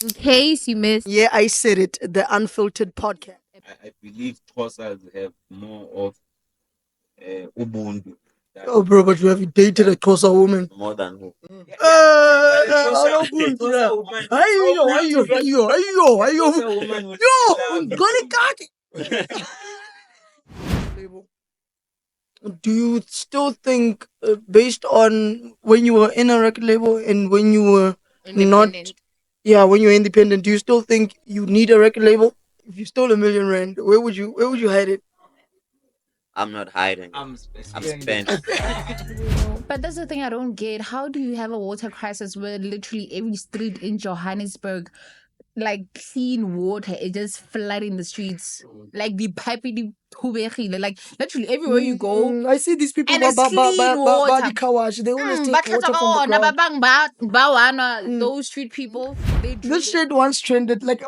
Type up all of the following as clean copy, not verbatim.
In case you missed. Yeah, I said it. The Unfiltered podcast. I believe Xhosas have more of Ubuntu. Oh, bro, but you have dated a Xhosa woman. More than who? Do you still think, based on when you were in a record label and when you were not, when you're independent, do you still think you need a record label? If you stole R1,000,000, where would you hide it? I'm not hiding. I'm spent. But that's the thing I don't get. How do you have a water crisis where literally every street in Johannesburg, like clean water, is just flooding the streets? Like the piping, like literally everywhere you go. I see these people And it's clean water. the car wash. They always take But water from the ground. those street people, they This shit once trended like,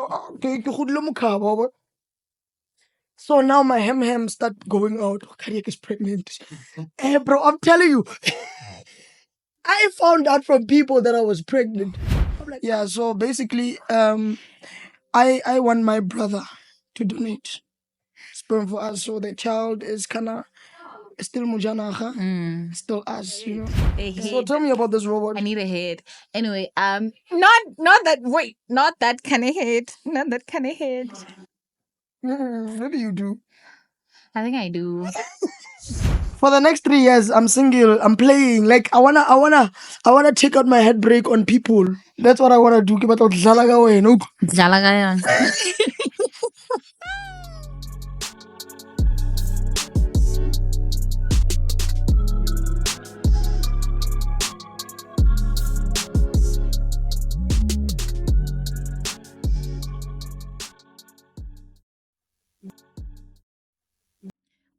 so now my hem start going out. Oh, Cardiac is pregnant. Bro, I'm telling you. I found out from people that I was pregnant. I'm like, yeah, so basically, I want my brother to donate sperm for us, so the child is kinda still mujanaha, still us, you know. So tell me about this robot. I need a head. Anyway, not that kind of head. Not that kind of head. What do you do? I think I do. For the next 3 years, I'm single. I'm playing. Like I wanna take out my heartbreak on people. That's what I wanna do. Ke batla ho dlala ka wena. Dlala ka yona.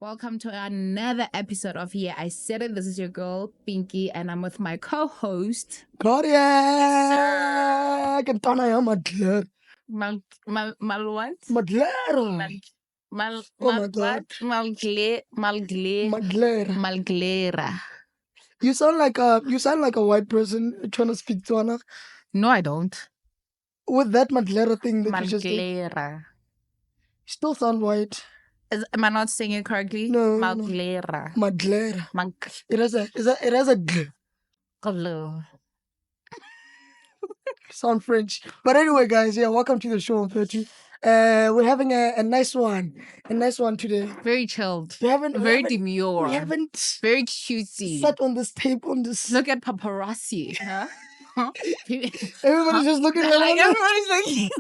Welcome to another episode of Here I Said It. This is your girl, Pinkie, and I'm with my co-host, Cardiac. And Tana ya madler. Mal what? Madler. Mal Oh my God. Malglera. You sound like a white person trying to speak to Anna No, I don't. with that madlera thing that you just did. Malglera. Still sound white. Am I not saying it correctly? No. Malglera. Madlera. Mag- It has a gl. Hello. Sound French. But anyway, guys, yeah, welcome to the show, 30. We're having a nice one. A nice one today. Very chilled. Very demure. We haven't Very cutesy. sat on this tape on this. Look at paparazzi. Huh? Everybody's just looking at like me. everybody's like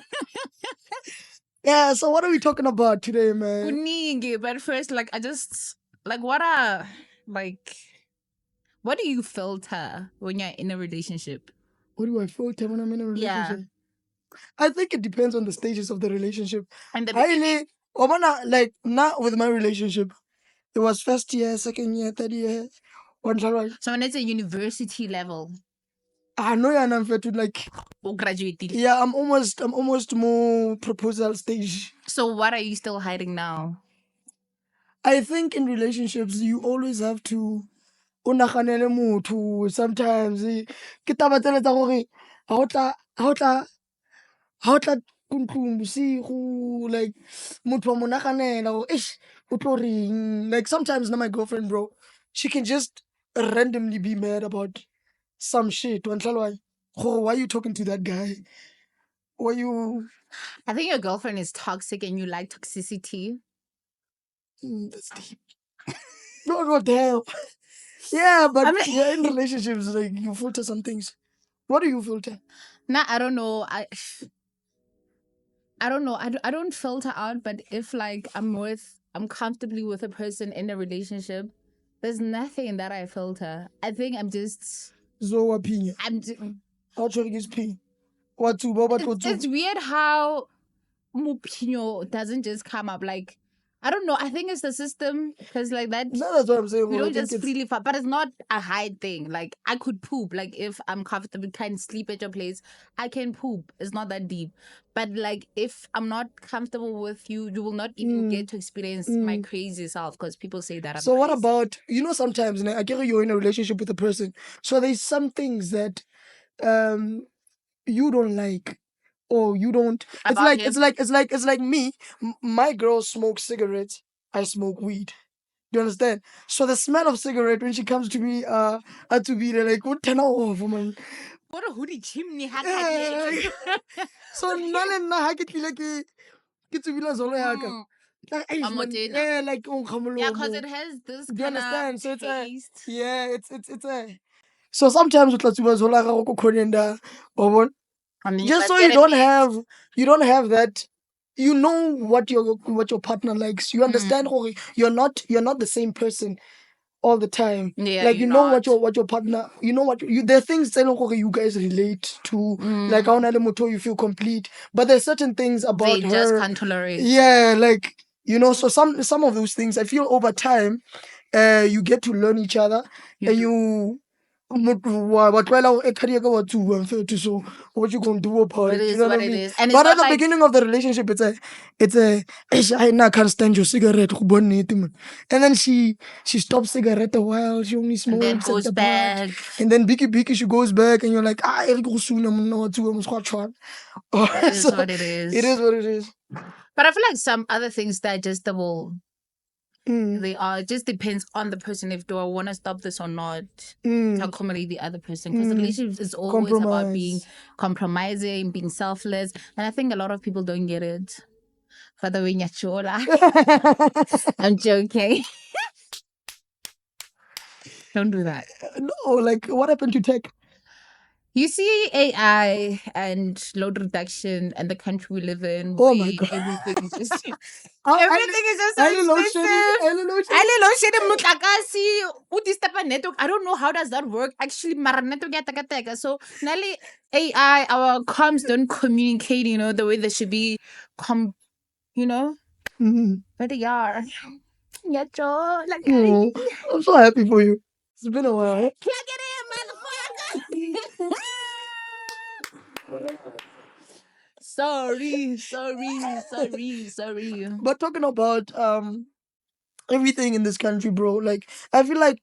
Yeah, so what are we talking about today, man? Kuningi, but first, like I just like what do you filter when you're in a relationship? What do I filter when I'm in a relationship? Yeah. I think it depends on the stages of the relationship. And the Like not with my relationship. It was first year, second year, third year. so when it's a university level I know you're unfettered, like or graduated. yeah, I'm almost more proposal stage. So what are you still hiding now? I think in relationships you always have to unaganele motho sometimes. Ke taba tsena tsa gore ha o tla kuntlung bosigo, like motho wa mo naganela gore eish o tlo reng. Like sometimes now my girlfriend, bro, she can just randomly be mad about some shit. Why are you talking to that guy? Why you? I think your girlfriend is toxic and you like toxicity. That's deep. No, damn. Yeah, but I mean- yeah, in relationships, like you filter some things. What do you filter? Nah, I don't know. I don't know. I don't filter out, but if like I'm comfortably with a person in a relationship, there's nothing that I filter. I think I'm just. So opinion. How should I P? What to? It's weird how Mupino doesn't just come up like. I don't know. I think it's the system because like that. No, that's what I'm saying. We Well, I don't think just freely fuck, but it's not a hide thing. Like I could poop. Like if I'm comfortable, can sleep at your place, I can poop. It's not that deep. But like if I'm not comfortable with you, you will not even get to experience my crazy self because people say that. So what about sometimes I get you're in a relationship with a person, so there's some things that you don't like, oh, you don't. It's About like him. it's like me. My girl smokes cigarettes. I smoke weed. Do you understand? So the smell of cigarette when she comes to me, to be there, like, what turn off, man. What a hoodie chimney Yeah. So none and na ke tlile ke tsubila zolo ya ka. Like, eish, man, Amotena. yeah, like Yeah, khamolo. because it has this Do you kind understand? of So it's taste. it's a. So sometimes with tsuba zola ga go khonenda, And then you just must so get it mixed. you don't have that. You know what your partner likes. You understand you're not the same person all the time. Yeah, Like you're you know not. what your partner, you know what you there are things that you guys relate to. Like how Moto you feel complete, but there's certain things They about just her. can't tolerate. Yeah, like you know, so some of those things I feel over time, you get to learn each other and you. What you gonna do about It it? You is know what what I it mean? is. And it's But at not the like beginning of the relationship, "Eish, I can't stand your cigarette. Go burn it, man." And then she stops cigarette a while. She only and then smokes at goes the butt. back. And then Biki she goes back, and you're like, I go soon. I'm not too. I'm squat short. It is So what it is. it is what it is. But I feel like some other things that adjustable. Mm, They are. It just depends on the person if do I want to stop this or not to mm, accommodate the other person. Because mm. relationships is always about being Compromise. compromising, being selfless, and I think a lot of people don't get it. For the way chola. I'm joking. Don't do that. No, like what happened to tech? You see AI and load reduction and the country we live in. Oh my where God. Everything is just I everything is just so I load shedding. expensive. I load shedding. I load shedding mutlakasi. Udistapa network. I don't know how does that work. Actually, mara network ya teka. So Nelly AI, our comms don't communicate, the way they should be you know? Mhm. But they are. Yeah, Joe. Like Oh, I'm so happy for you. It's been a while. plug it in, motherfucker. Sorry. But talking about everything in this country, bro, like I feel like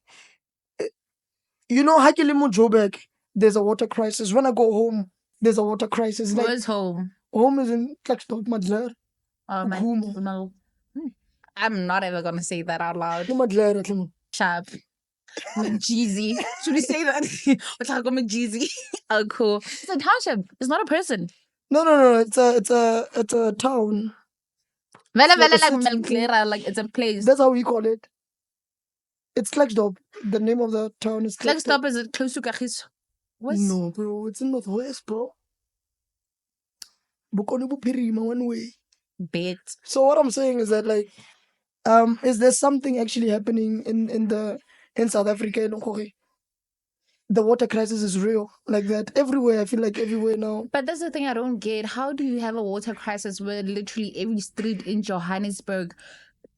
Hakilimu Joburg, there's a water crisis. When I go home, there's a water crisis. Like Where's home? home is in Klakstad, Madler. Ukhumo. No. I'm not ever gonna say that out loud. Madler, Tlemo. Sharp. Jeezy. Should we say that? What's like Jeezy? Oh, cool. It's a township. It's not a person. No. It's a town. Vela like a like city. Melglera, like it's a place. That's how we call it. It's Klakstad. The name of the town is Next Klakstad. stop is it close to Kagiso? No, bro. It's in Northwest, bro. Bokone Bophirima, one way. Bet. So what I'm saying is that like, is there something actually happening in South Africa? The water crisis is real, like that everywhere. I feel like everywhere now. But that's the thing I don't get. How do you have a water crisis where literally every street in Johannesburg,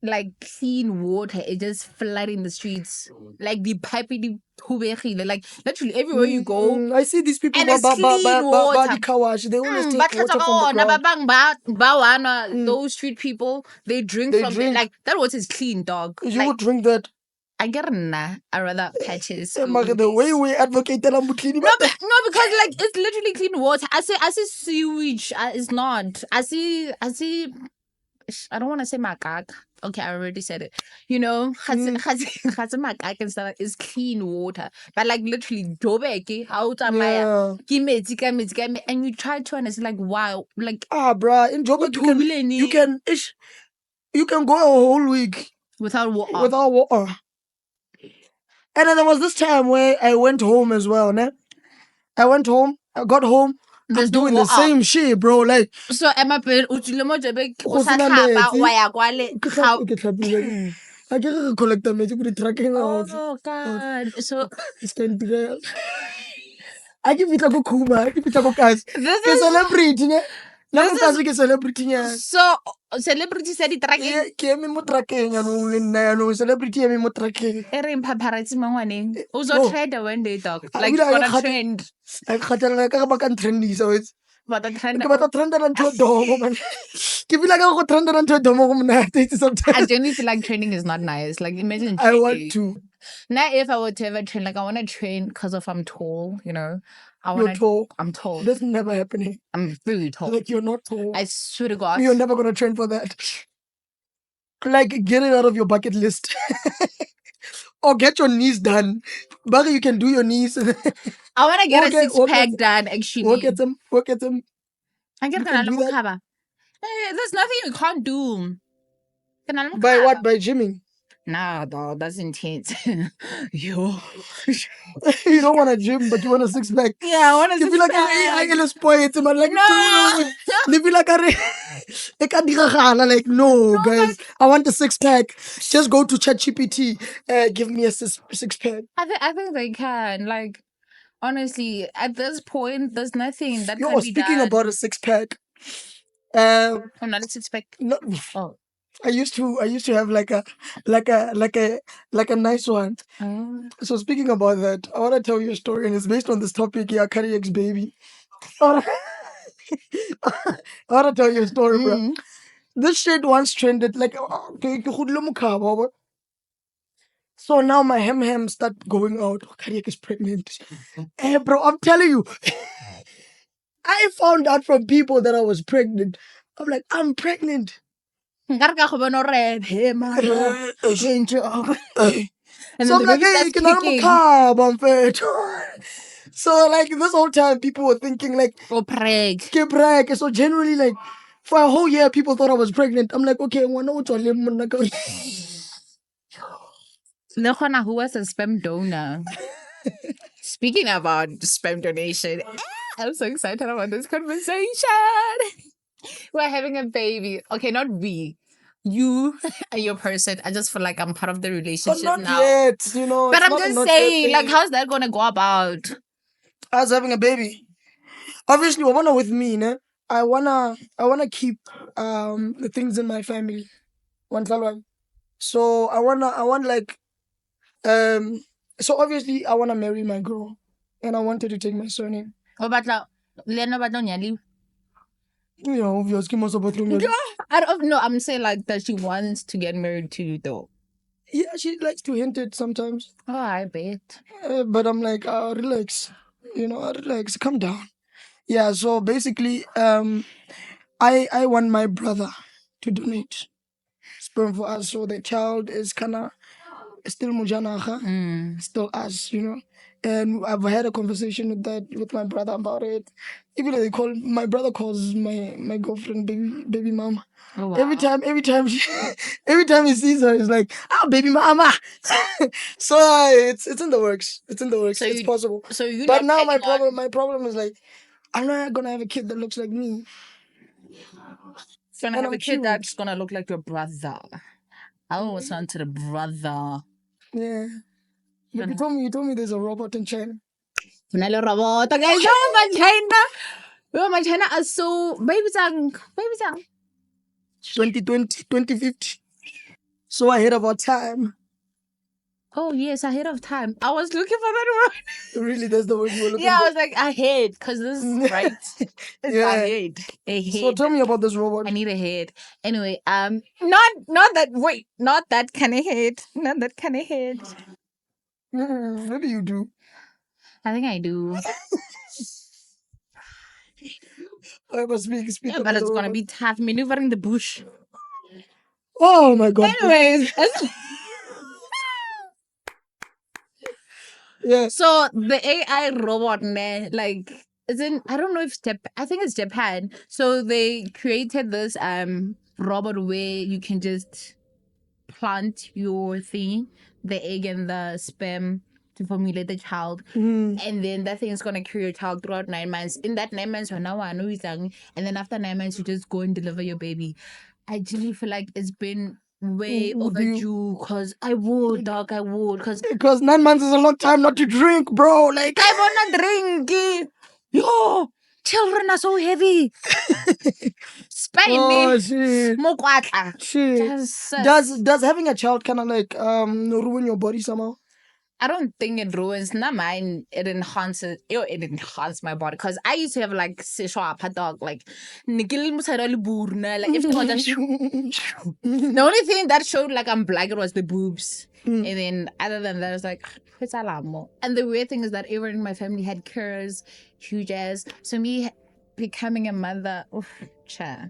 like clean water, is just flooding the streets? Like the pipe, like literally everywhere you go. I see these people And it's clean water. the car wash. They always take But water from the ground. those street people, they drink They from drink. like that water is clean, dog. You Like, would drink that. I get nah. I rather patches. The way we advocate that No, because like it's literally clean water. I see sewage. It's not. I see. I don't want to say makak. Okay, I already said it. Makak and stuff is clean water. But like literally, Joburg, how Yeah. and you try to understand like wow, like Bruh, in Joburg you can go a whole week without water. without water. And then there was this time where I went home as well, ne? I went home, I got home, I'm doing the same shit, bro. Like, So am I Joburg? Go sena metsi. I get collect the metsi, put the tracking out. Oh God! So It's can be real. I give it a go Kuma, I give it a go guys. this Ke is celebrity, ne? This Nako kasi ke celebrity nya. so celebrity said it tracking. Ke eme mo tracking ya no le nna ya no celebrity eme mo tracking. Erin paparazzi mangwaneng. No. Uzo trend one day, dog. Like Ebile for ha a ke trend. I kgathala ka ba kan trendisa wetsi. For the trend. Ke batla trendela ntho domo man. Ke bila ka go trendela ntho domo go monate I sometimes. genuinely feel like trending is not nice. Like imagine I want trending. to. Now, if I were to ever train, like I want to train because of I'm tall, you know. You're tall. I'm tall. That's never happening. I'm very tall. Like, you're not tall. I swear to God. You're never going to train for that. Like, get it out of your bucket list. Or get your knees done. Barry, you can do your knees. I want to get a six-pack done, actually. Work at them. I get that. Hey, there's nothing you can't do. By what? By gymming? Nah, dog, that's intense. Yo. You don't want a gym, but you want a six-pack. Yeah, I want a six-pack. You feel like I get a spoil. I'm like, no. You feel like, no, guys. I want a six-pack. Just go to ChatGPT. Give me a six-pack. I think they can. Like, honestly, at this point, there's nothing that can be speaking done. about a six-pack. I'm not a six-pack. No. Oh. I used to have like a nice one. Oh. So speaking about that, I want to tell you a story, and it's based on this topic, yeah, cardiac's baby. I want to tell you a story, bro. This shit once trended like. So now my hem start going out. Oh, cardiac is pregnant. Bro, I'm telling you, I found out from people that I was pregnant. I'm like, I'm pregnant. And so I'm like, hey, so like this whole time people were thinking like brag. So generally like for a whole year people thought I was pregnant. I'm like, okay, who was a sperm donor? Speaking about sperm donation, I'm so excited about this conversation. We're having a baby. Okay, not we. You and your person. I just feel like I'm part of the relationship not now. Yet, you know. But I'm just saying, like, how's that gonna go about? Us having a baby. Obviously, with me, né? I wanna keep the things in my family. So I want like so obviously I wanna marry my girl, and I wanted to take my surname. Yeah, obviously, most of I don't know. I'm saying like that she wants to get married to you, though. Yeah, she likes to hint it sometimes. Oh, I bet. But I'm like, relax. You know, relax. Calm down. Yeah. So basically, I want my brother to donate sperm for us, so the child is kinda still mujanaha, still us, you know. And I've had a conversation with my brother about it. Even though my brother calls my girlfriend baby mama. Oh, wow. Every time he sees her, he's like, baby mama. So it's in the works. It's in the works. So it's possible. So but now my problem is like, I'm not gonna have a kid that looks like me. You're gonna have a kid that's gonna look like your brother. I always wanted a brother. Yeah. But you told me there's a robot in China. Robot, guys. My China are so baby sang. 2020, 2050. So ahead of our time. Oh yes, ahead of time. I was looking for that word. Really, that's the word you were looking for? Yeah, I was like ahead, because this is right. It's ahead. So tell me about this robot. I need a head. Anyway, not that kind of head. Not that kind of head. What do you do? I think I do. I must speak. Yeah, but it's gonna be tough maneuvering the bush. Oh my God. Anyways. Yeah. So the AI robot, like, I don't know if I think it's Japan. So they created this robot where you can just plant your thing, the egg and the sperm, to formulate the child, and then that thing is gonna carry your child throughout 9 months. In that 9 months, and then after 9 months, you just go and deliver your baby. I really feel like it's been way overdue, because I would, because 9 months is a long time not to drink, bro. Like, I wanna drink. Yo, children are so heavy. Spiny. Oh shit. Mokwatla. Shit. Does having a child kind of like ruin your body somehow? I don't think it ruins. Not mine. It enhances. It enhances my body because I used to have like sexual hot dog like. Like if they were just the only thing that showed like I'm black it was the boobs, and then other than that, it's like it's a lot more. And the weird thing is that everyone in my family had curves, huge ass. So me becoming a mother, cha.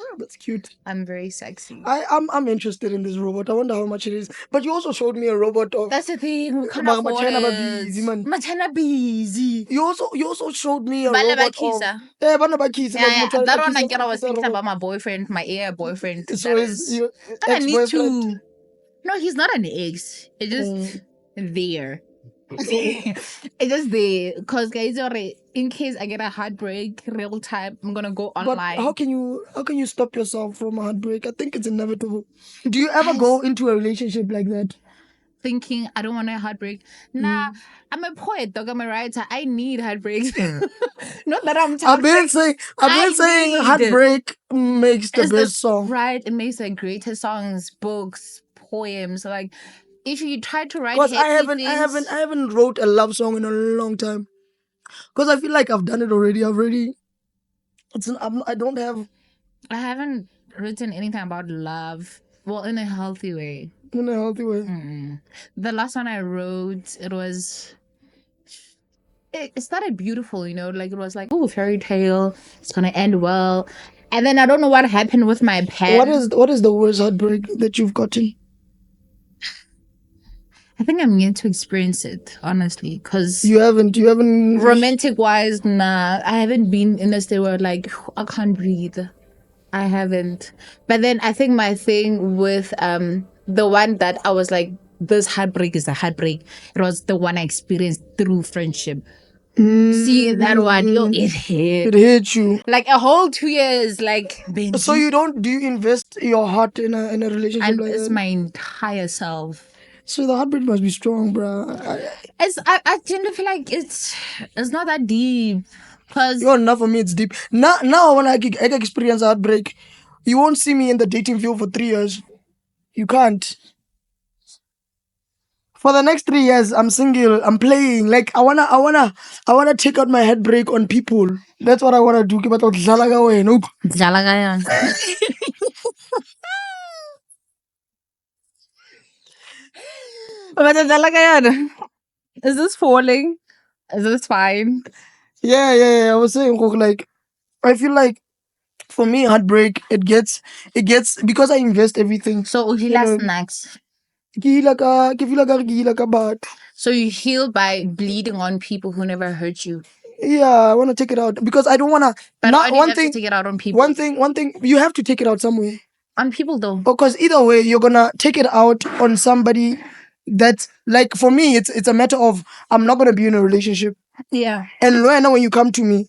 Oh, that's cute. I'm very sexy. I'm interested in this robot. I wonder how much it is. But you also showed me a robot of That's the thing. We can't Ma- afford Machina it. busy, man. Machina busy. You also showed me a Bala robot of Bakisa. Bana Bakisa, Yeah, like yeah. Mutwala That one I Bakisa, get. I was that thinking robot. about my boyfriend, my AI boyfriend. So That is is. your I need ex-boyfriend? to. No, he's not an ex. It's just there. It's just there. Because guys, in case I get a heartbreak, real time, I'm gonna go But online. how can you stop yourself from a heartbreak? I think it's inevitable. Do you ever go into a relationship like that? Thinking I don't want a heartbreak. Nah, I'm a poet, dog. I'm a writer. I need heartbreaks. Not that I'm I've been talking. saying need- heartbreak makes the It's best song. Right, it makes the greatest songs, books, poems. Like if you try to write Because happy I things, haven't wrote a love song in a long time. Because I feel like I've done it already. I don't have I haven't written anything about love. Well, in a healthy way. in a healthy way. The last one I wrote, it started beautiful, you know, like it was like, oh, fairy tale, it's gonna end well. And then I don't know what happened with my pen. What is the worst heartbreak that you've gotten? I think I'm yet to experience it, honestly, because You haven't romantic wise, nah, I haven't been in a state where like I can't breathe. I haven't. But then I think my thing with the one that I was like, this heartbreak is a heartbreak. It was the one I experienced through friendship. See that one, it hit. It hit you. Like a whole 2 years, like So do you invest your heart in a relationship and like it's that? my entire self. So the heartbreak must be strong, bro. I generally feel like it's not that deep. Cause You're enough for me, it's deep. Now when I experience heartbreak, you won't see me in the dating field for 3 years. You can't. For the next 3 years, I'm single. I'm playing. Like I wanna take out my heartbreak on people. That's what I wanna do. But is this falling? Is this fine? yeah. I was saying, like, I feel like for me, heartbreak, it gets because I invest everything. So he You last know, snacks. ke feel like a bat. So you heal by bleeding on people who never hurt you. Yeah, I want to take it out because I don't want to. But why Not do you one have to thing. take it out on people? One thing. You have to take it out somewhere. On people though. Because either way, you're gonna take it out on somebody. That's like for me, it's a matter of I'm not gonna be in a relationship. Yeah. And when you come to me,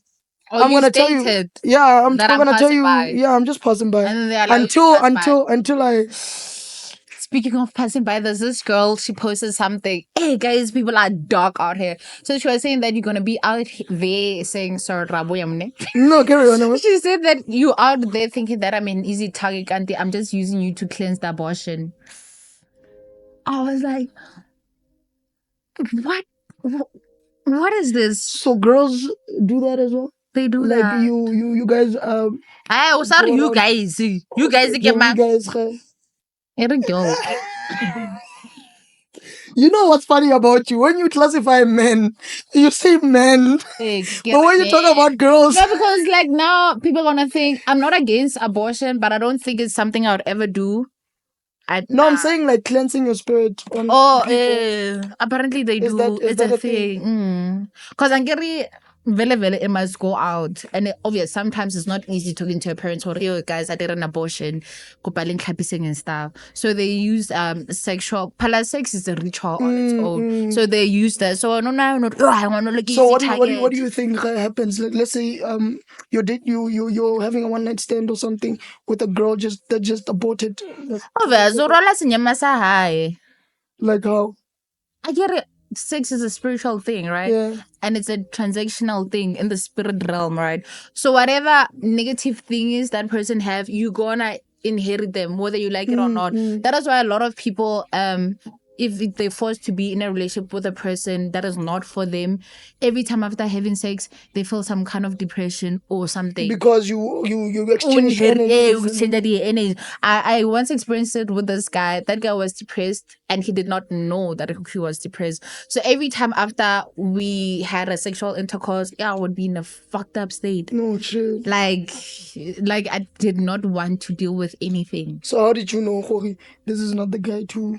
Oh, I'm gonna tell you. Yeah, I'm gonna tell you. By. Yeah, I'm just passing by. And then they're like, until I. Speaking of passing by, there's this girl, she posted something. Hey guys, people are dark out here. So she was saying that you're gonna be out there saying sorry, Raboyamne. No, carry on. She said that you out there thinking that I'm an easy target, auntie. I'm just using you to cleanse the abortion. I was like, what? What is this? So girls do that as well. They do like that. You guys. Hey, sorry, you guys. You guys get mad. You know what's funny about you? When you classify men, you say men. But when you talk about girls. No, because like now people gonna think I'm not against abortion, but I don't think it's something I would ever do. I'm saying like cleansing your spirit. Apparently they do. It's a thing. Because I'm getting it must go out. And obviously sometimes it's not easy talking to your parents or yo guys, I did an abortion, and stuff. So they use sexual sex is a ritual on its own. So they use that. So I want to look. So what do you think happens? Let's say you're having a one night stand or something with a girl that just aborted. Like how? I get it. Sex is a spiritual thing, right? Yeah. And it's a transactional thing in the spirit realm, right? So whatever negative things that person have, you gonna inherit them, whether you like it or not. That is why a lot of people if they're forced to be in a relationship with a person that is not for them, every time after having sex, they feel some kind of depression or something. Because you exchange energy. I once experienced it with this guy. That guy was depressed and he did not know that he was depressed. So every time after we had a sexual intercourse, I would be in a fucked up state. No, true. Like I did not want to deal with anything. So how did you know, Jorge, this is not the guy to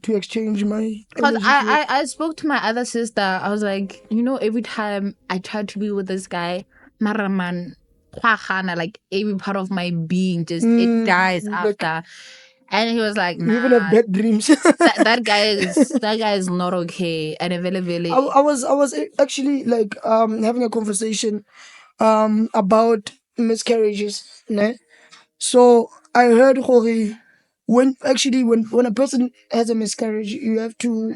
exchange my? Because I spoke to my other sister. I was like, every time I try to be with this guy, Maraman, like every part of my being just it dies after. And he was like, nah, you even have bad dreams. that guy is not okay. And I was actually like having a conversation about miscarriages, né? So I heard, Jorge, when a person has a miscarriage, you have to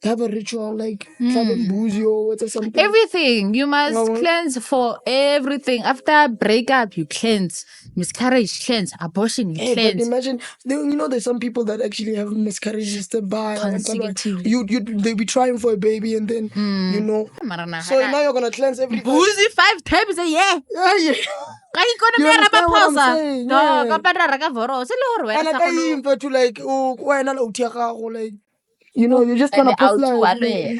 have a ritual like boozy or something. Everything. You must cleanse for everything. After breakup, you cleanse. Miscarriage, cleanse. Abortion, you cleanse. But imagine, there's some people that actually have miscarriages that by they be trying for a baby and then So now you're gonna cleanse every boozy 5 times a year. Yeah. You understand what I'm saying? Yeah. And to like like you're just gonna post like.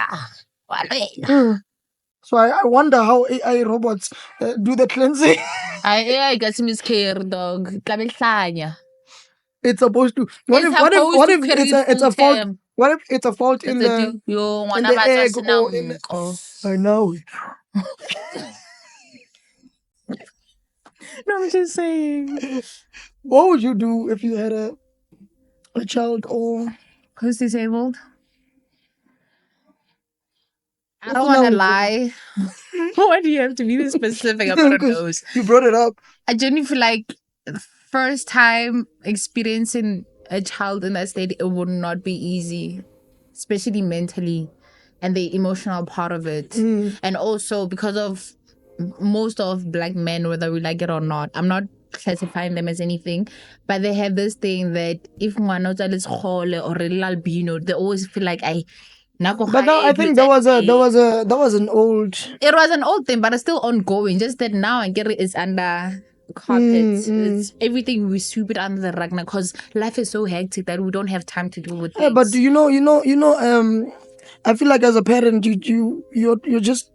So I wonder how AI robots do the cleansing. AI gets miscarried, dog. It's supposed to. What if it's a fault? What if it's a fault in the egg or in the? I know. No, I'm just saying. What would you do if you had a child or who's disabled? I don't want to lie. Why do you have to be this specific about those? You brought it up. I genuinely feel like the first time experiencing a child in that state, it would not be easy, especially mentally and the emotional part of it. And also because of most of black men, whether we like it or not, I'm not classifying them as anything, but they have this thing that if one is or albino, they always feel like but now I think that was an old. It was an old thing, but it's still ongoing. Just that now I get it is under carpet. It's everything we sweep it under the rug now because life is so hectic that we don't have time to deal with things. Yeah, but I feel like as a parent, you're just.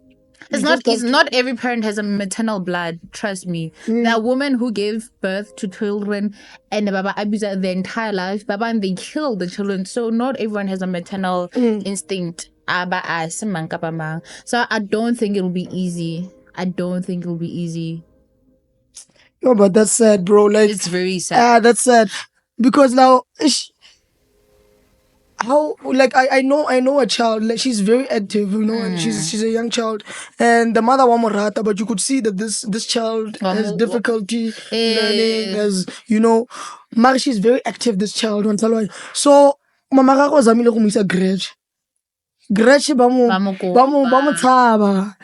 It's not every parent has a maternal blood. Trust me. There are women who give birth to children and baba abuse their entire life. Baba and they kill the children. So not everyone has a maternal instinct. So I don't think it'll be easy. No, but that's sad, bro. Like it's very sad. That's sad because now. How like I know a child, like she's very active, and she's a young child, and the mother wamorata, but you could see that this child has difficulty learning, as but she's very active, this child. So mama gago zamile go misa Gretch ba mo tshaba.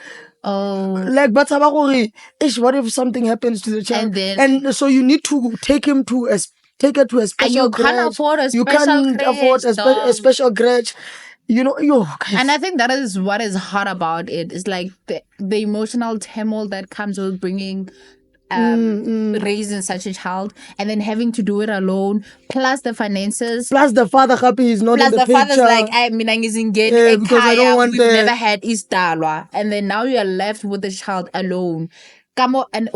Oh, like but what if something happens to the child, and so you need to take her to a special. And you can't afford a special crèche. Guys. And I think that is what is hard about it. It's like the emotional turmoil that comes with bringing raising such a child and then having to do it alone, plus the finances, plus the father happy is not in the picture. Plus the father's like, I mean, because I don't want we've never had istalwa, and then now you are left with the child alone. And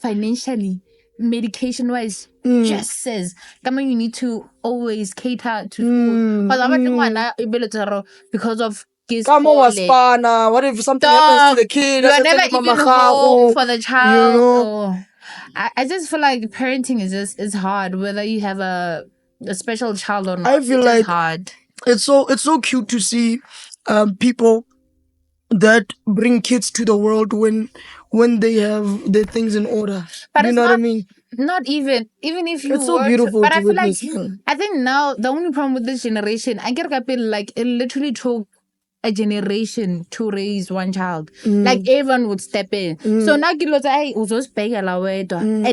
financially, medication wise, just says you need to always cater to school because of what if something happens to the kid? You are never even home for the child. I just feel like parenting is hard, whether you have a special child or not. I feel like hard. It's so cute to see people that bring kids to the world when they have their things in order. But you know what I mean? Not even if you. It's so beautiful. But I feel like I think now the only problem with this generation, I get like it literally took a generation to raise one child. Like everyone would step in. So now and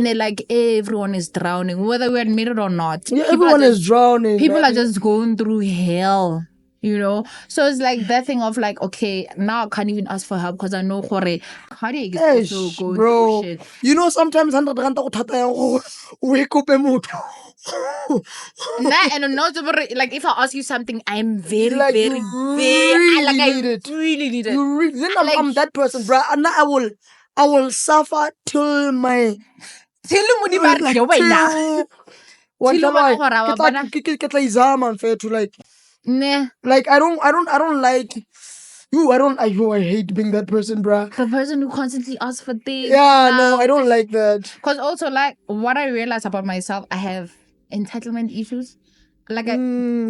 then like everyone is drowning, whether we admit it or not. Yeah, everyone is drowning. People are just going through hell. You know, so it's like that thing of like, okay, now I can't even ask for help because I know Jorge cardiac is also going bro. through shit. You know, sometimes 100 rand go thata yang go wake up motho. And not like if I ask you something, I'm very, Like, very, you very really like need it. I really need it. You really, then I'm, Like- I'm that person, bro. And now I will suffer till my Till what Till shall I? mo na gore wa Ke tla izama mfethu, Nah. like I don't like you. I hate being that person, bruh. The person who constantly asks for things. Yeah, no, I don't like that. Because also, like, what I realized about myself, I have entitlement issues. Like,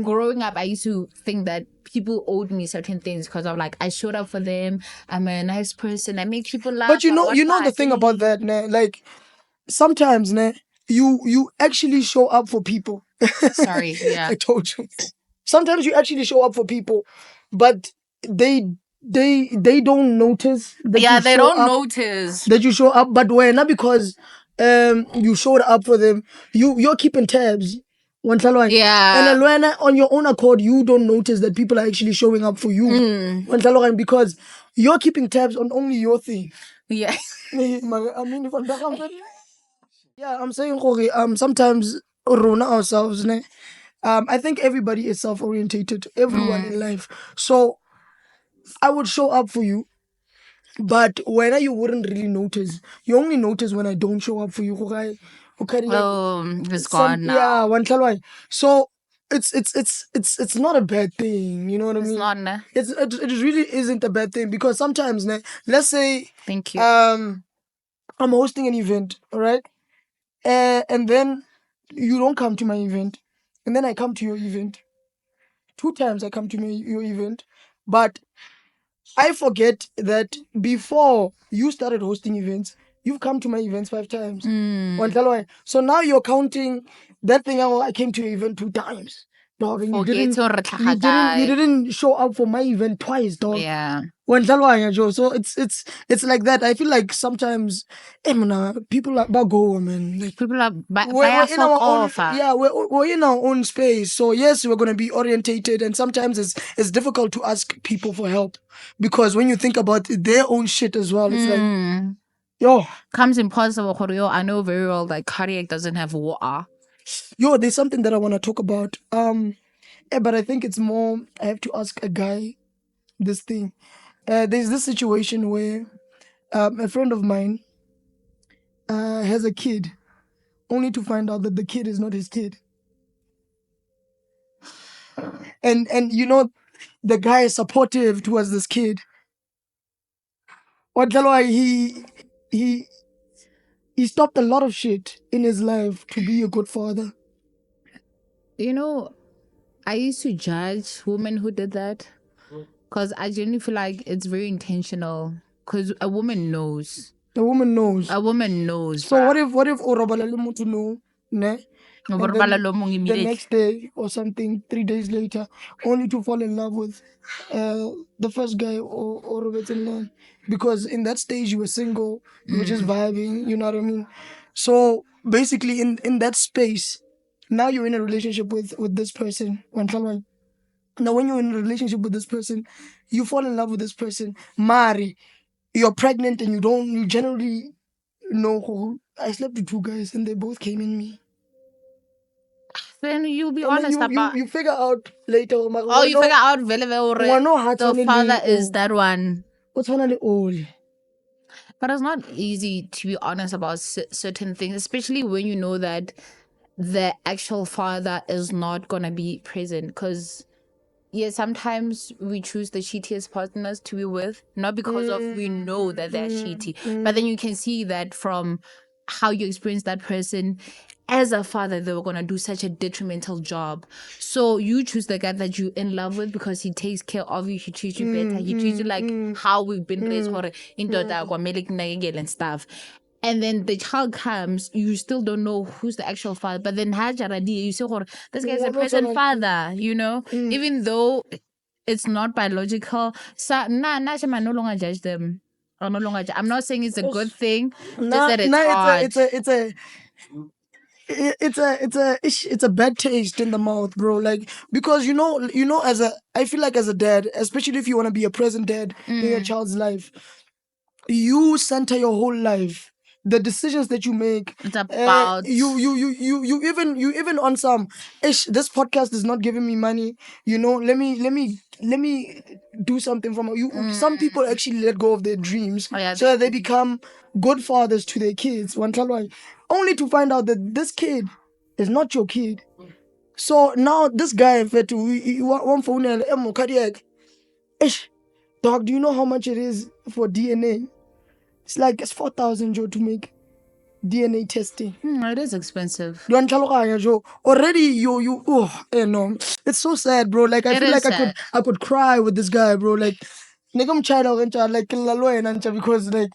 growing up, I used to think that people owed me certain things because of like, I showed up for them. I'm a nice person. I make people laugh. But you know the thing about that, nah, like sometimes, nah, you actually show up for people. Sorry, yeah. I told you. Sometimes you actually show up for people, but they don't notice that Yeah, you they show don't up, notice. that you show up. But when not because you showed up for them, you're keeping tabs. Yeah. And then when on your own accord, you don't notice that people are actually showing up for you. Because you're keeping tabs on only your thing. Yeah. I mean, if yeah, I'm saying, sometimes rona ourselves, ne? I think everybody is self-orientated, everyone in life. So I would show up for you, but when you wouldn't really notice. You only notice when I don't show up for you. It's gone now. Yeah, one why. So it's not a bad thing. You know what I mean? It's not, nah. It really isn't a bad thing because sometimes, ne, let's say, Thank you. I'm hosting an event, all right, and then you don't come to my event, and then I come to your event. 2 times I come to your event, but I forget that before you started hosting events, you've come to my events 5 times. So now you're counting that thing. I came to your event 2 times, dog. And you didn't show up for my event twice, dog. Yeah. So it's like that. I feel like sometimes, people are go, man. Like, People are we're in our own, yeah, we're in our own space. So yes, we're gonna be orientated, and sometimes it's difficult to ask people for help because when you think about their own shit as well, it's like, yo, comes impossible. I know very well that cardiac doesn't have water. Yo, there's something that I want to talk about. But I think it's more. I have to ask a guy this thing. There's this situation where a friend of mine has a kid, only to find out that the kid is not his kid. And you know, the guy is supportive towards this kid. What he stopped a lot of shit in his life to be a good father. You know, I used to judge women who did that because I genuinely feel like it's very intentional because a woman knows. The woman knows. A woman knows. So what if Orobala to know, ne? The next day or something, 3 days later, only to fall in love with the first guy or Robert, because in that stage you were single, you were just vibing, you know what I mean? So basically in that space, now you're in a relationship with this person. Now when you're in a relationship with this person, you fall in love with this person, marry, you're pregnant and you generally know who. I slept with 2 guys and they both came in me. Then you'll be And honest about. You figure out later. Oh, you figure out the father is that one. What's finally old? But it's not easy to be honest about certain things, especially when you know that the actual father is not gonna be present. Because yeah, sometimes we choose the shittiest partners to be with, not because of we know that they're shitty, but then you can see that from how you experience that person as a father, they were gonna do such a detrimental job. So you choose the guy that you're in love with because he takes care of you, he treats you better, he treats you like how we've been raised and stuff. And then the child comes, you still don't know who's the actual father. But then you say, this guy's a present father, you know? Even though It's not biological. So I no longer judge them. I'm not saying it's a good thing, just that it's hard. It's a bad taste in the mouth, bro. Like, because I feel like as a dad, especially if you want to be a present dad in your child's life, you center your whole life, the decisions that you make. It's about You even on some this podcast is not giving me money, let me do something from you. Some people actually let go of their dreams so that they become good fathers to their kids, only to find out that this kid is not your kid. So now this guy one phone cardiac. Dog, do you know how much it is for DNA? It's 4,000 Joe to make DNA testing. it is expensive. You understand, Joe? Already no. It's so sad, bro. Like, I feel like I could cry with this guy, bro. Like, negam china like because like.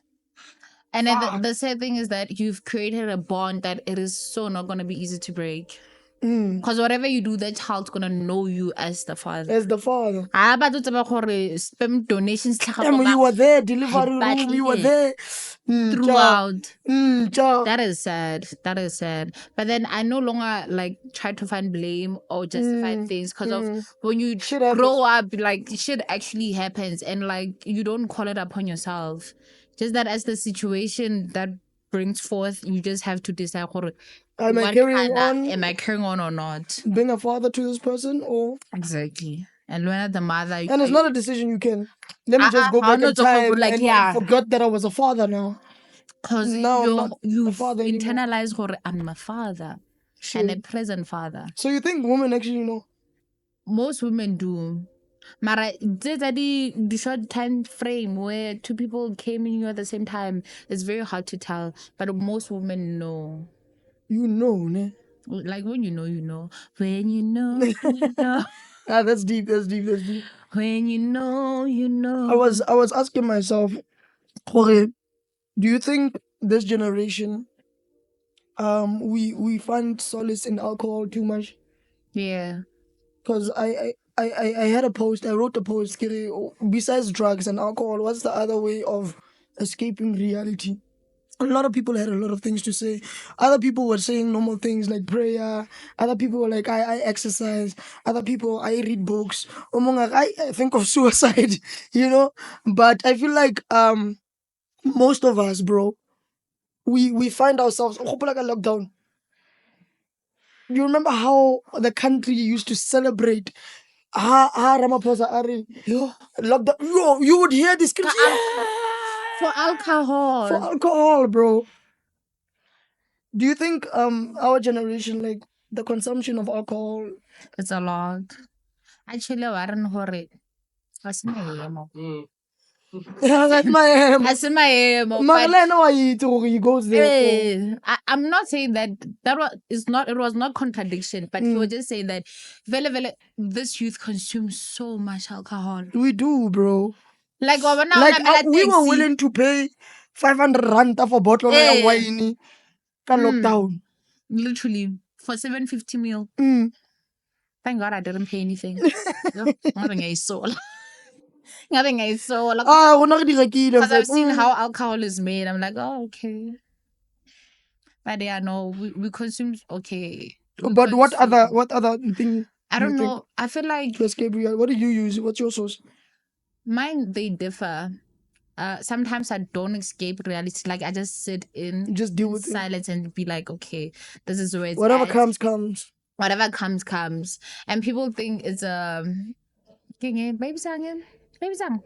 And then the sad thing is that you've created a bond that it is so not gonna be easy to break. Because whatever you do, that child's gonna know you as the father. Sperm donations. You were there, delivery room, you were there. Throughout. That is sad. But then I no longer like try to find blame or justify things, because of when you grow up, like shit actually happens, and like you don't call it upon yourself. Just that as the situation that brings forth, you just have to decide, am I carrying on or not? Being a father to this person, or exactly. And when the mother, and it's not a decision you can. Let me just go back in time and forgot that I was a father now. Because you internalize I'm a father and a present father. So you think women actually know? Most women do. Mara, the short time frame where two people came in here at the same time, it's very hard to tell. But most women know. You know, ne? Like when you know, you know. When you know, you know. That's deep. When you know, you know. I was asking myself, Jorge, do you think this generation, we find solace in alcohol too much? Yeah. Because I had a post. I wrote a post. Besides drugs and alcohol, what's the other way of escaping reality? A lot of people had a lot of things to say. Other people were saying normal things like prayer. Other people were like, I exercise. Other people, I read books. I think of suicide, But I feel like most of us, bro, we find ourselves like a lockdown. You remember how the country used to celebrate Ramaphosa Ari lockdown? You would hear this for alcohol. For alcohol, bro. Do you think our generation, like the consumption of alcohol, it's a lot? Actually, I don't know. That's my aim. He goes there. I'm not saying that it was not contradiction, but he was just saying that this youth consumes so much alcohol. We do, bro. Like we were willing to pay 500 rand for a bottle of wine. Lockdown. Literally for 750 mil. Thank God I didn't pay anything. Nothing I saw. Because I've seen how alcohol is made. I'm like, oh, okay. But yeah, no, we consume. Okay. But what other thing? I don't know. I feel like to escape reality. What do you use? What's your source? Mine, they differ. Sometimes I don't escape reality. Like I just sit in, just deal with silence and be like, okay, this is where it's whatever comes. Whatever comes. And people think it's baby song,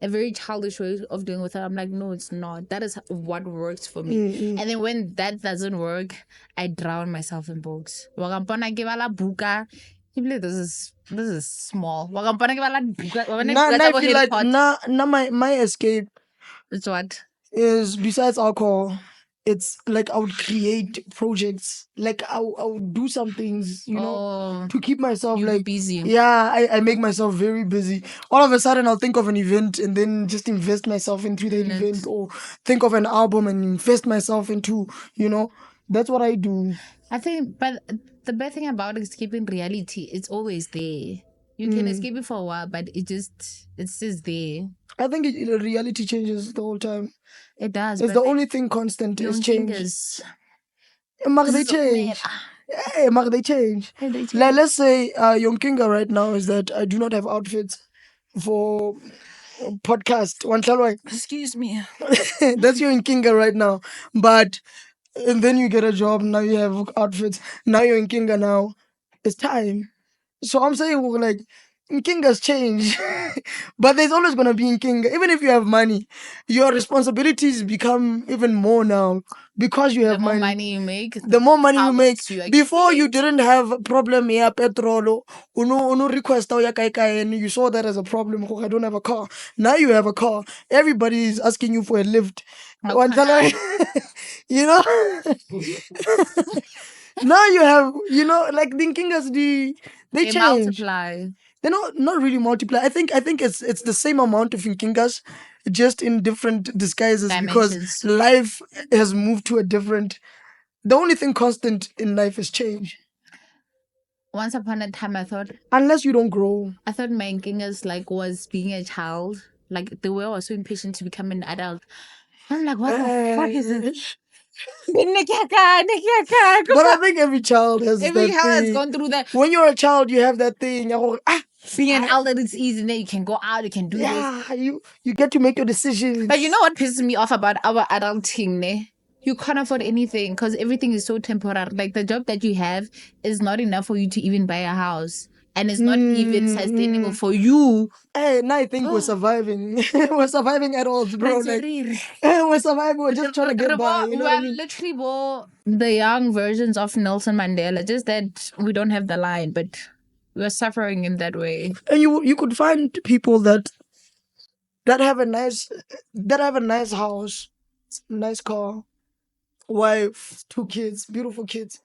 a very childish way of doing with it. I'm like, no, it's not. That is what works for me. And then when that doesn't work, I drown myself in books. This is small. I feel like my escape. It's what? Is besides alcohol, it's like I would create projects. Like I would do some things, to keep myself busy. Yeah, I make myself very busy. All of a sudden, I'll think of an event and then just invest myself into the event, or think of an album and invest myself into, That's what I do. I think, but the bad thing about escaping reality, it's always there. You can escape it for a while, but it stays there. I think reality changes the whole time. It does. It's but the only thing constant is young change. fingers. Mag they change? Hey, mag they change? Hey, they change. Let's say Young Kinga right now is that I do not have outfits for podcast. One time, Excuse me. that's Young Kinga right now. But and then you get a job. Now you have outfits. Now you're in Kinga now. It's time. So I'm saying, well, like, Kinga's change, but there's always gonna be in Kinga. Even if you have money, your responsibilities become even more now because you have The more money. money you make, The more money you make. powers you Before you accumulate. didn't have a problem here, petrol. Uno request and you saw that as a problem. Oh, I don't have a car. Now you have a car. Everybody is asking you for a lift. No, One time, you know. Now you have, like the Kingas, they they change. multiply. They're not really multiply. I think it's the same amount of Nkingas, just in different disguises Dimensions. because life has moved to a different. The only thing constant in life is change. Once upon a time, I thought Unless you don't grow. my fingers like was being a child. Like the way I was so impatient to become an adult. I'm like, what the fuck is this? But I think every child has Every that child has thing. gone through that. When you're a child, you have that thing. Being an adult, it's easy. Then you can go out, you can do this. Yeah, you get to make your decisions. But you know what pisses me off about our adulting, ne? You can't afford anything because everything is so temporary. Like the job that you have is not enough for you to even buy a house. And it's not even sustainable for you. Hey, now I think we're surviving. We're surviving adults, bro. Like, we're surviving. We're just trying to get by. You know what I mean? Literally more the young versions of Nelson Mandela. Just that we don't have the line, but we're suffering in that way. And you could find people that have a nice house, nice car, wife, 2 kids, beautiful kids.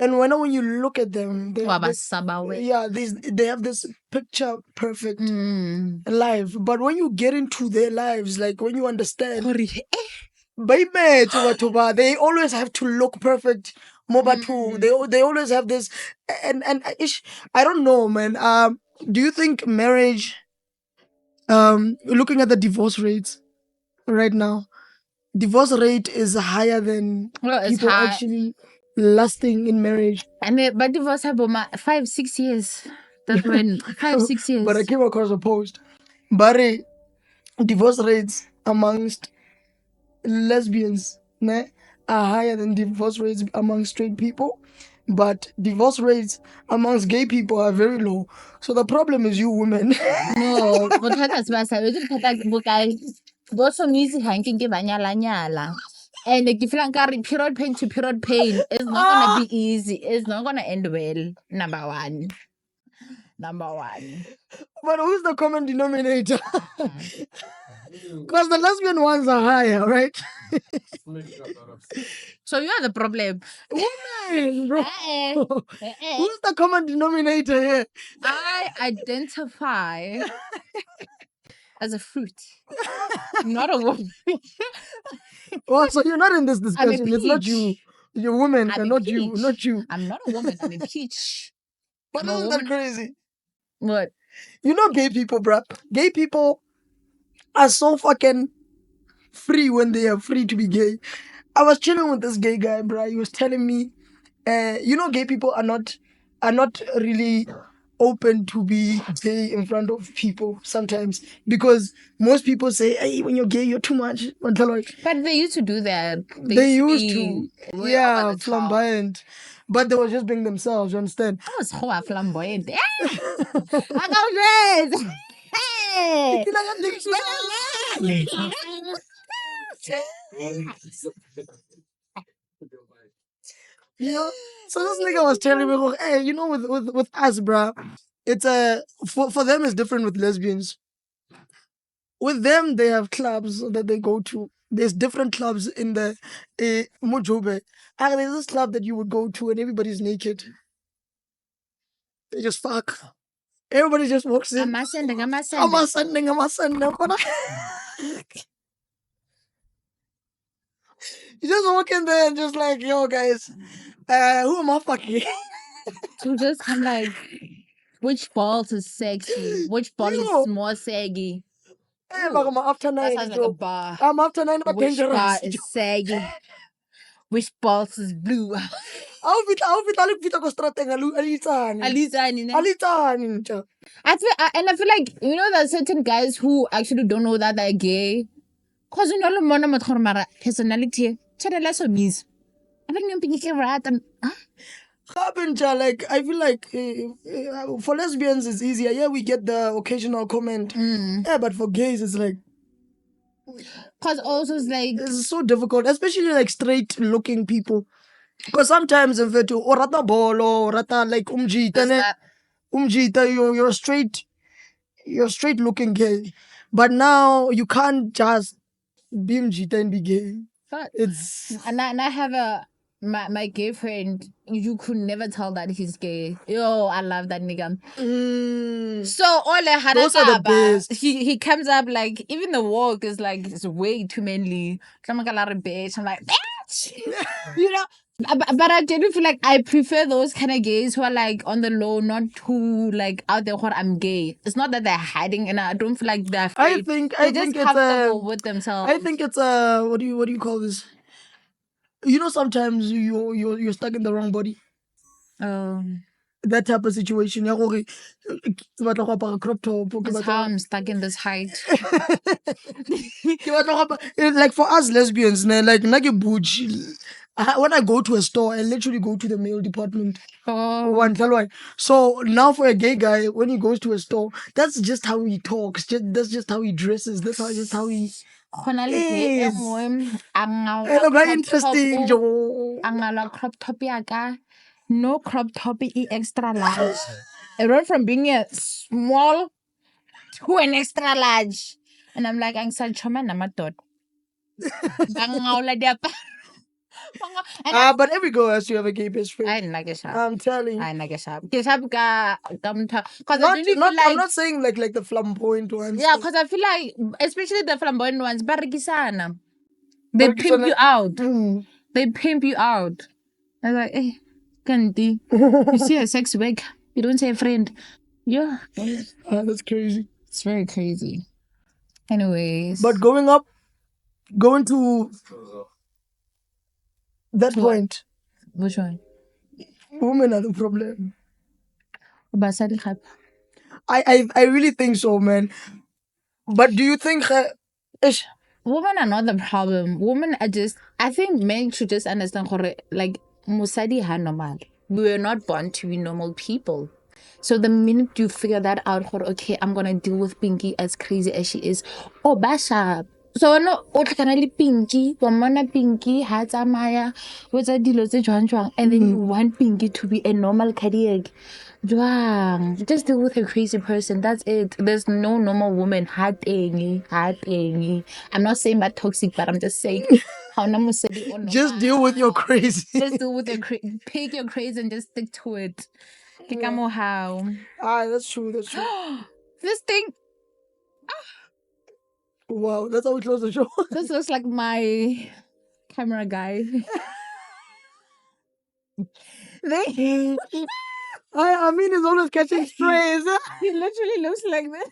And when you look at them, they have this picture perfect life. But when you get into their lives, like when you understand, they always have to look perfect. They always have this, and I don't know, man. Do you think marriage? Looking at the divorce rates right now, divorce rate is higher than people actually lasting in marriage. But divorce have 5-6 years. That's when 5-6 years. But I came across a post. But divorce rates amongst lesbians are higher than divorce rates among straight people. But divorce rates amongst gay people are very low. So the problem is you women. No, but those so easy hanking ke banyala. And if you period pain to period pain, it's not gonna be easy. It's not gonna end well. Number one. But who's the common denominator? Because the lesbian ones are higher, right? So you are the problem. Woman, bro. Who's the common denominator here? I identify as a fruit, not a woman. Well, so you're not in this I'm a discussion. It's not you. peach. You're women, I'm and a not you. peach. Not you. I'm not a woman. I'm a peach. But I'm a isn't that woman. crazy? What? You know gay people, bruh. Gay people are so fucking free when they are free to be gay. I was chilling with this gay guy, bruh. He was telling me, gay people are not really open to be gay in front of people sometimes because most people say, hey, when you're gay, you're too much. But they used to do that. They used to. be way Yeah, over the top. flamboyant. But they were just being themselves, you understand? I was so flamboyant. I got this. Hey. So this nigga was telling me, hey, with us, bruh, it's for them it's different with lesbians. With them, they have clubs that they go to. There's different clubs in the Mujube. And there's this club that you would go to and everybody's naked. They just fuck. Everybody just walks in. I'm ascending. I'm ascending. You just walk in there and just like, yo, guys, who am I fucking? So just I'm like, Which balls is sexy? Which ball is more saggy? After That 9, sounds like a bar. I'm after 9, but Which bar dangerous. is saggy? Which balls is blue? I'll fita ko strateng alitani. Alizani, ne? Alitani nja. I feel like there are certain guys who actually don't know that they're gay. Cause you know mona motho mara personality. Channel so means. I think you Pinkie right and Like I feel like for lesbians it's easier. Yeah, we get the occasional comment. Yeah, but for gays it's like cause also it's like it's so difficult, especially like straight looking people. Because sometimes if it or rata bolo, rata like umjita, you're straight looking gay. But now you can't just be umjita and be gay. It's and I have my gay friend, you could never tell that he's gay. Yo, I love that nigga. So all the those are the best. he comes up like even the walk is like it's way too manly. I'm like a lot of bitch. I'm like bitch. But I do feel like I prefer those kind of gays who are like on the low, not too like out there. What I'm gay. It's not that they're hiding, and I don't feel like they're afraid. I They're think just comfortable with themselves. I think it's what do you call this? Sometimes you're stuck in the wrong body. That type of situation. Crop top. That's how I'm stuck in this height. Like for us lesbians, like when I go to a store, I literally go to the male department. So now for a gay guy, when he goes to a store, that's just how he talks. That's just how he dresses. That's just how he is. Very interesting. Crop top yaka. No crop top extra large. I went from being a small to an extra large. And I'm like, I'm such a man, I'm a dot. But every girl has to have a gay best friend. I like a shop. I'm telling you. I like a shop. Because I'm not saying like the flamboyant ones. Yeah, because I feel like, especially the flamboyant ones, barikisana. They pimp you out. They pimp you out. I was like, hey, Kanti, you see a sex work, you don't say a friend. Yeah. That's crazy. It's very crazy. Anyways. But going to that point. Which one? Women are the problem. I really think so, man. But do you think women are not the problem? Women are just, I think men should just understand like musadi ha normal. We were not born to be normal people. So the minute you figure that out, okay, I'm gonna deal with Pinkie as crazy as she is. Oh, basha. So no, Pinkie, Pinkie has a Maya, what's a deal and then you want Pinkie to be a normal cardiac. Just deal with a crazy person. That's it. There's no normal woman. I'm not saying that toxic, but I'm just saying just deal with your crazy. Just deal with your crazy. Pick your crazy and just stick to it. How? That's true. That's true. This thing. Wow, that's how we close the show. This looks like my camera guy. I mean, he's always catching strays. He literally looks like this.